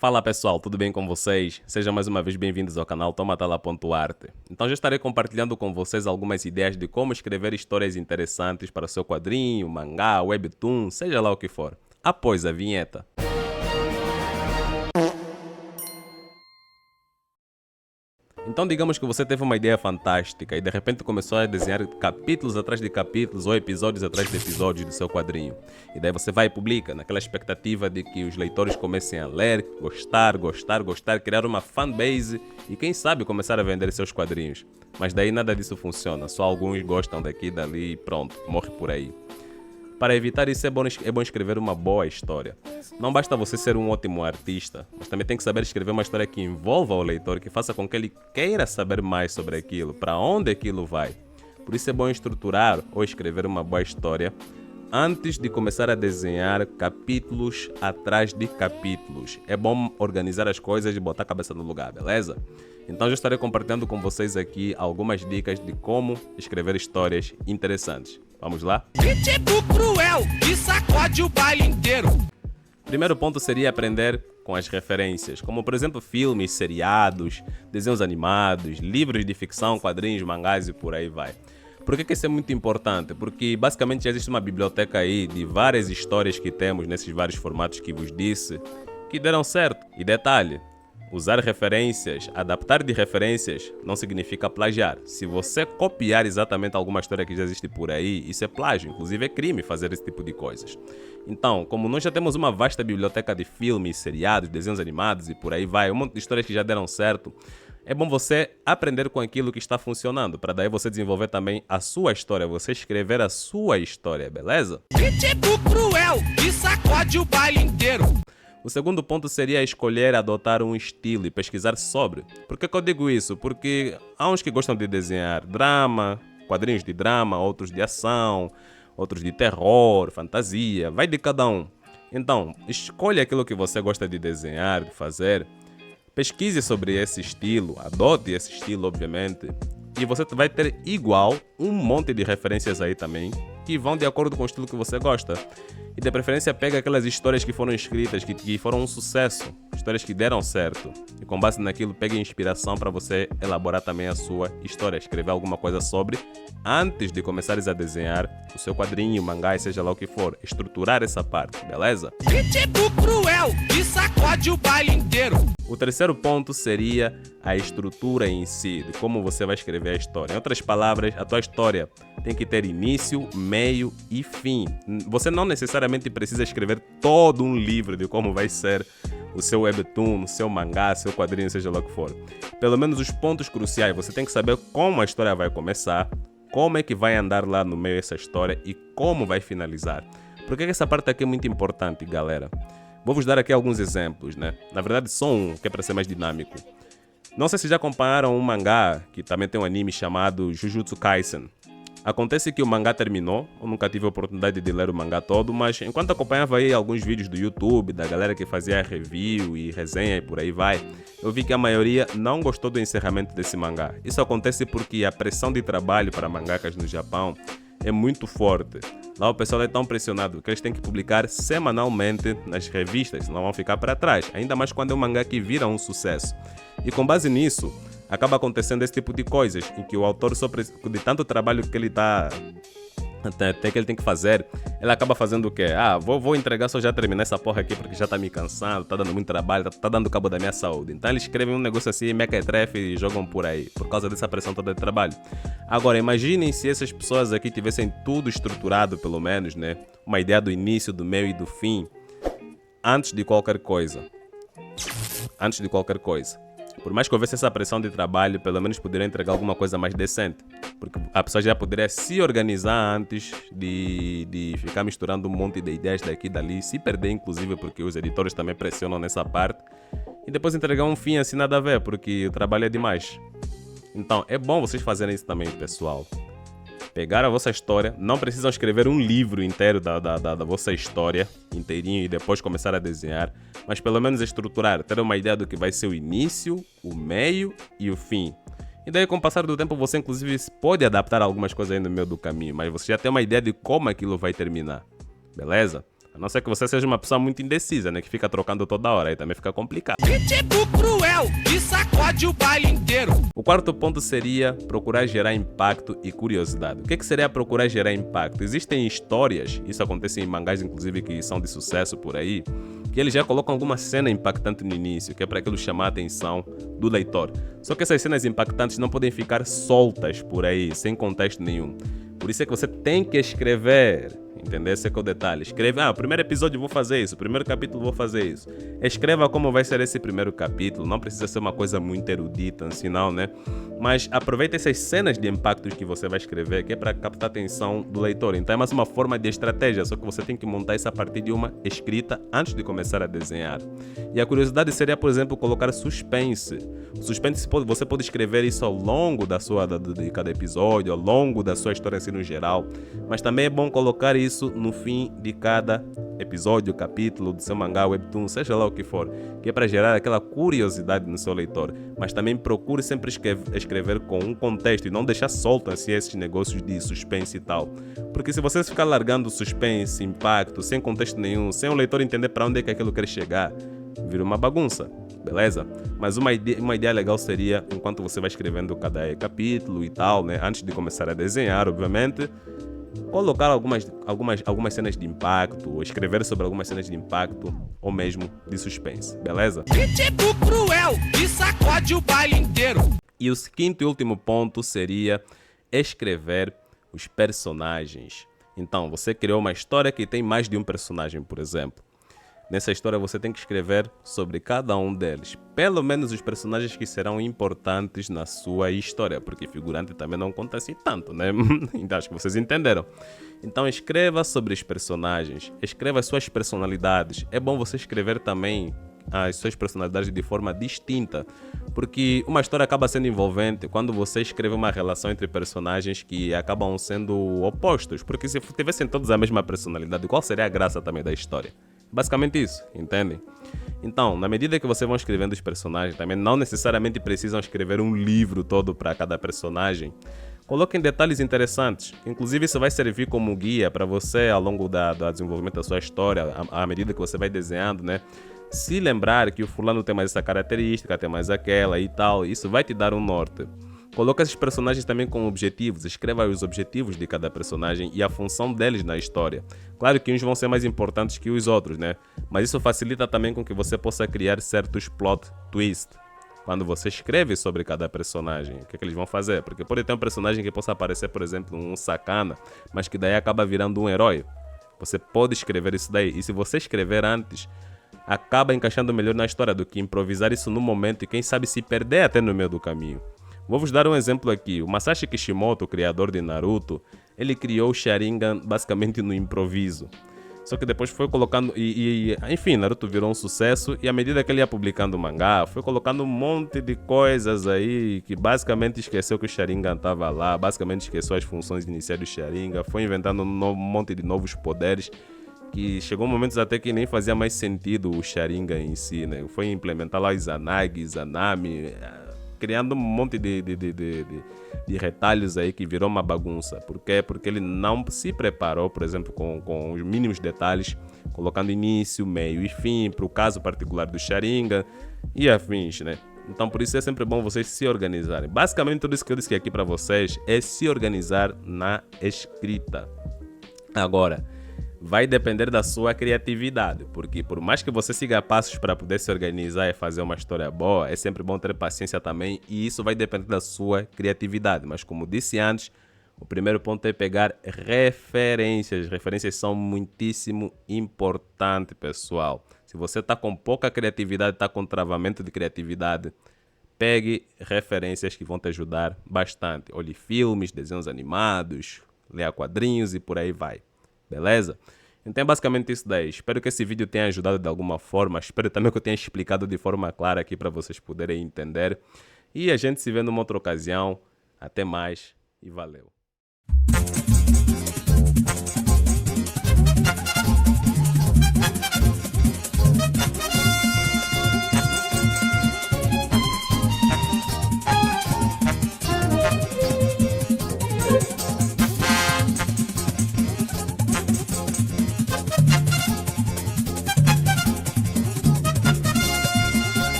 Fala pessoal, tudo bem com vocês? Sejam mais uma vez bem-vindos ao canal Tomatala.arte. Então já estarei compartilhando com vocês algumas ideias de como escrever histórias interessantes para o seu quadrinho, mangá, webtoon, seja lá o que for. Após a vinheta. Então digamos que você teve uma ideia fantástica e de repente começou a desenhar capítulos atrás de capítulos ou episódios atrás de episódios do seu quadrinho. E daí você vai e publica, naquela expectativa de que os leitores comecem a ler, gostar, criar uma fanbase e quem sabe começar a vender seus quadrinhos. Mas daí nada disso funciona, só alguns gostam daqui e dali e pronto, morre por aí. Para evitar isso é bom escrever uma boa história. Não basta você ser um ótimo artista, mas também tem que saber escrever uma história que envolva o leitor, que faça com que ele queira saber mais sobre aquilo, para onde aquilo vai. Por isso é bom estruturar ou escrever uma boa história antes de começar a desenhar capítulos atrás de capítulos. É bom organizar as coisas e botar a cabeça no lugar, beleza? Então já estarei compartilhando com vocês aqui algumas dicas de como escrever histórias interessantes. Vamos lá? Tipo cruel, que sacode o baile inteiro. Primeiro ponto seria aprender com as referências, como por exemplo filmes, seriados, desenhos animados, livros de ficção, quadrinhos, mangás e por aí vai. Por que isso é muito importante? Porque basicamente já existe uma biblioteca aí de várias histórias que temos nesses vários formatos que vos disse, que deram certo. E detalhe, usar referências, adaptar de referências, não significa plagiar. Se você copiar exatamente alguma história que já existe por aí, isso é plágio. Inclusive é crime fazer esse tipo de coisas. Então, como nós já temos uma vasta biblioteca de filmes, seriados, desenhos animados e por aí vai, um monte de histórias que já deram certo, é bom você aprender com aquilo que está funcionando, para daí você desenvolver também a sua história, você escrever a sua história, beleza? Tipo cruel, que sacode o baile inteiro. O segundo ponto seria escolher adotar um estilo e pesquisar sobre. Por que eu digo isso? Porque há uns que gostam de desenhar drama, quadrinhos de drama, outros de ação, outros de terror, fantasia, vai de cada um. Então, escolha aquilo que você gosta de desenhar, de fazer, pesquise sobre esse estilo, adote esse estilo, obviamente, e você vai ter igual um monte de referências aí também que vão de acordo com o estilo que você gosta. E de preferência pega aquelas histórias que foram escritas, que foram um sucesso, histórias que deram certo. E com base naquilo, pegue inspiração para você elaborar também a sua história, escrever alguma coisa sobre, antes de começares a desenhar o seu quadrinho, mangá, seja lá o que for, estruturar essa parte, beleza? Tipo cruel, que sacode o baile inteiro. O terceiro ponto seria a estrutura em si, de como você vai escrever a história. Em outras palavras, a tua história tem que ter início, meio e fim. Você não necessariamente precisa escrever todo um livro de como vai ser o seu webtoon, o seu mangá, seu quadrinho, seja lá o que for. Pelo menos os pontos cruciais, você tem que saber como a história vai começar, como é que vai andar lá no meio essa história e como vai finalizar. Porque essa parte aqui é muito importante, galera. Vou-vos dar aqui alguns exemplos, né? Na verdade, só um, que é para ser mais dinâmico. Não sei se já acompanharam um mangá, que também tem um anime chamado Jujutsu Kaisen. Acontece que o mangá terminou, eu nunca tive a oportunidade de ler o mangá todo, mas enquanto acompanhava aí alguns vídeos do YouTube, da galera que fazia review e resenha e por aí vai, eu vi que a maioria não gostou do encerramento desse mangá. Isso acontece porque a pressão de trabalho para mangakas no Japão é muito forte. Lá o pessoal é tão pressionado que eles têm que publicar semanalmente nas revistas, senão vão ficar para trás, ainda mais quando é um mangá que vira um sucesso. E com base nisso, acaba acontecendo esse tipo de coisas, em que o autor, de tanto trabalho que ele tá até que ele tem que fazer, ele acaba fazendo o quê? Vou entregar, só já terminar essa porra aqui porque já tá me cansando, tá dando muito trabalho, tá dando cabo da minha saúde. Então eles escrevem um negócio assim, mequetrefe e jogam por aí, por causa dessa pressão toda de trabalho. Agora, imaginem se essas pessoas aqui tivessem tudo estruturado, pelo menos, né? Uma ideia do início, do meio e do fim, antes de qualquer coisa. Antes de qualquer coisa. Por mais que houvesse essa pressão de trabalho, pelo menos poderia entregar alguma coisa mais decente. Porque a pessoa já poderia se organizar antes de ficar misturando um monte de ideias daqui e dali, se perder inclusive, porque os editores também pressionam nessa parte, e depois entregar um fim assim nada a ver, porque o trabalho é demais. Então é bom vocês fazerem isso também, pessoal. Pegar a vossa história, não precisam escrever um livro inteiro da vossa história, inteirinho, e depois começar a desenhar, mas pelo menos estruturar, ter uma ideia do que vai ser o início, o meio e o fim. E daí com o passar do tempo você inclusive pode adaptar algumas coisas aí no meio do caminho, mas você já tem uma ideia de como aquilo vai terminar, beleza? A não ser que você seja uma pessoa muito indecisa, né? Que fica trocando toda hora, aí também fica complicado. Pitbull cruel que sacode o baile inteiro. O quarto ponto seria procurar gerar impacto e curiosidade. O que seria procurar gerar impacto? Existem histórias, isso acontece em mangás inclusive que são de sucesso por aí, que eles já colocam alguma cena impactante no início, que é para aquilo chamar a atenção do leitor. Só que essas cenas impactantes não podem ficar soltas por aí, sem contexto nenhum. Por isso é que você tem que escrever, entendeu? Esse é que é o detalhe. Escreve, o primeiro episódio eu vou fazer isso, o primeiro capítulo eu vou fazer isso. Escreva como vai ser esse primeiro capítulo, não precisa ser uma coisa muito erudita, assim não, né? Mas aproveita essas cenas de impactos que você vai escrever, que é para captar a atenção do leitor. Então é mais uma forma de estratégia, só que você tem que montar isso a partir de uma escrita antes de começar a desenhar. E a curiosidade seria, por exemplo, colocar suspense. O suspense, você pode escrever isso ao longo de cada episódio, ao longo da sua história assim no geral, mas também é bom colocar isso no fim de cada episódio, capítulo do seu mangá, webtoon, seja lá o que for, que é para gerar aquela curiosidade no seu leitor. Mas também procure sempre escrever com um contexto e não deixar solto assim esses negócios de suspense e tal. Porque se você ficar largando suspense, impacto, sem contexto nenhum, sem o leitor entender para onde é que aquilo quer chegar, vira uma bagunça, beleza? Mas uma ideia legal seria, enquanto você vai escrevendo cada capítulo e tal, né, antes de começar a desenhar, obviamente, colocar algumas cenas de impacto, ou escrever sobre algumas cenas de impacto, ou mesmo de suspense, beleza? Pitbull cruel que sacode o baile inteiro. E o quinto e último ponto seria escrever os personagens. Então, você criou uma história que tem mais de um personagem, por exemplo. Nessa história você tem que escrever sobre cada um deles, pelo menos os personagens que serão importantes na sua história, porque figurante também não conta assim tanto, né? Então acho que vocês entenderam. Então escreva sobre os personagens, escreva as suas personalidades. É bom você escrever também as suas personalidades de forma distinta, porque uma história acaba sendo envolvente quando você escreve uma relação entre personagens que acabam sendo opostos, porque se tivessem todos a mesma personalidade, qual seria a graça também da história? Basicamente isso, entendem? Então, na medida que vocês vão escrevendo os personagens, também não necessariamente precisam escrever um livro todo para cada personagem. Coloquem detalhes interessantes. Inclusive, isso vai servir como guia para você ao longo do desenvolvimento da sua história, à medida que você vai desenhando, né? Se lembrar que o fulano tem mais essa característica, tem mais aquela e tal, isso vai te dar um norte. Coloca esses personagens também com objetivos, escreva os objetivos de cada personagem e a função deles na história. Claro que uns vão ser mais importantes que os outros, né? Mas isso facilita também com que você possa criar certos plot twists. Quando você escreve sobre cada personagem, o que eles vão fazer? Porque pode ter um personagem que possa aparecer, por exemplo, um sacana, mas que daí acaba virando um herói. Você pode escrever isso daí. E se você escrever antes, acaba encaixando melhor na história do que improvisar isso no momento e quem sabe se perder até no meio do caminho. Vou vos dar um exemplo aqui. O Masashi Kishimoto, o criador de Naruto, ele criou o Sharingan basicamente no improviso. Só que depois foi colocando... enfim, Naruto virou um sucesso e à medida que ele ia publicando o mangá, foi colocando um monte de coisas aí que basicamente esqueceu que o Sharingan estava lá, basicamente esqueceu as funções iniciais do Sharingan, foi inventando um monte de novos poderes que chegou momentos até que nem fazia mais sentido o Sharingan em si, né? Foi implementar lá os Izanagi, Izanami... criando um monte de retalhos aí que virou uma bagunça. Por quê? Porque ele não se preparou, por exemplo, com os mínimos detalhes, colocando início, meio e fim, para o caso particular do Sharingan e afins, né? Então, por isso é sempre bom vocês se organizarem. Basicamente, tudo isso que eu disse aqui para vocês é se organizar na escrita. Agora, vai depender da sua criatividade, porque por mais que você siga passos para poder se organizar e fazer uma história boa, é sempre bom ter paciência também e isso vai depender da sua criatividade. Mas como disse antes, o primeiro ponto é pegar referências. Referências são muitíssimo importantes, pessoal. Se você está com pouca criatividade, está com travamento de criatividade, pegue referências que vão te ajudar bastante. Olhe filmes, desenhos animados, leia quadrinhos e por aí vai. Beleza? Então é basicamente isso daí. Espero que esse vídeo tenha ajudado de alguma forma. Espero também que eu tenha explicado de forma clara aqui para vocês poderem entender. E a gente se vê numa outra ocasião. Até mais e valeu.